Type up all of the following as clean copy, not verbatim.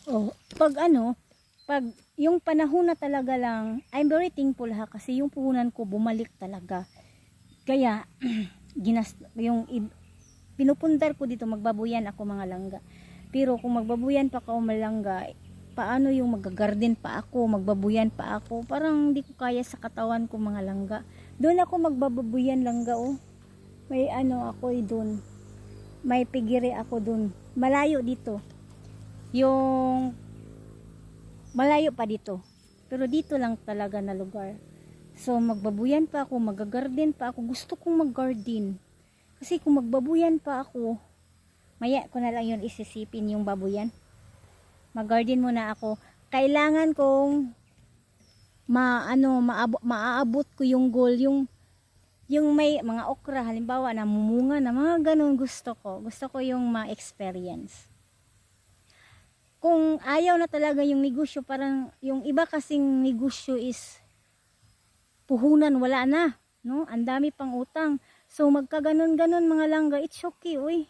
Oh, pag yung panahon na talaga lang, I'm very thankful ha, kasi yung puhunan ko bumalik talaga. Kaya, pinupundar ko dito, magbabuyan ako mga langga. Pero kung magbabuyan pa ako malangga, paano yung magagarden pa ako, magbabuyan pa ako, parang hindi ko kaya sa katawan ko mga langga. Doon ako magbababuyan langga oh. May ako doon. May pigiri ako doon. Malayo dito. Yung malayo pa dito. Pero dito lang talaga na lugar. So magbabuyan pa ako, magagarden pa ako. Gusto kong maggarden. Kasi kung magbabuyan pa ako, maya ko na lang yun isisipin yung babuyan. Mag-garden muna ako. Kailangan kong maaabot ko yung goal, yung may mga okra halimbawa namumunga na mga ganun gusto ko. Gusto ko yung ma-experience. Kung ayaw na talaga yung negosyo, parang yung iba kasing negosyo is puhunan, wala na, no? Ang dami pang utang. So magkaganon-ganon mga langga, it's okay, uy.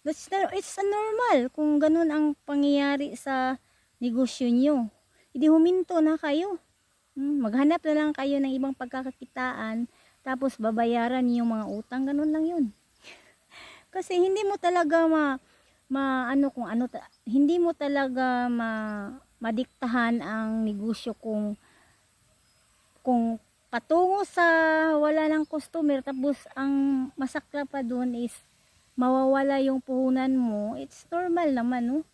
It's a normal kung ganun ang pangyayari sa negosyo nyo. Hindi huminto na kayo. Maghanap na lang kayo ng ibang pagkakakitaan, tapos babayaran niyo yung mga utang, ganun lang yun. Kasi hindi mo talaga hindi mo talaga madiktahan ang negosyo kung patungo sa wala ng customer, tapos ang masakla pa doon is mawawala yung puhunan mo. It's normal naman, no?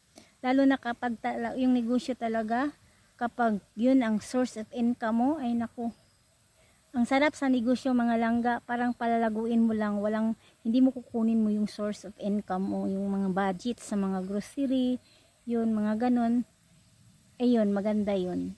Lalo na kapag yung negosyo talaga, kapag yun ang source of income mo, ay naku. Ang sarap sa negosyo mga langga, parang palalaguin mo lang, hindi mo kukunin mo yung source of income mo, yung mga budget sa mga grocery, yun, mga ganun. Ayun, maganda yun.